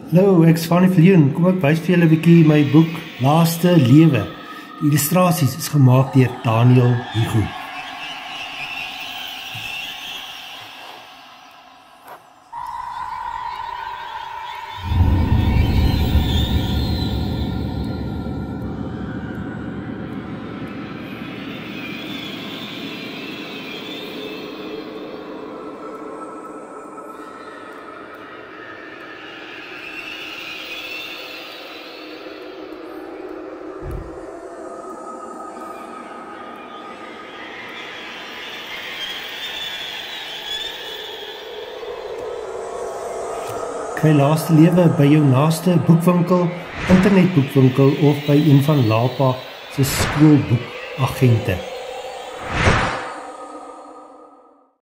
Hallo, ek's van die Viljoen. Kom ek wys vir julle 'n bietjie my boek Laaste Lewe. Die illustrasies is gemaak deur Daniel Hugo. Kry Laaste Lewe by jou naaste boekwinkel, internetboekwinkel of by een van Lapa se skoolboekagente.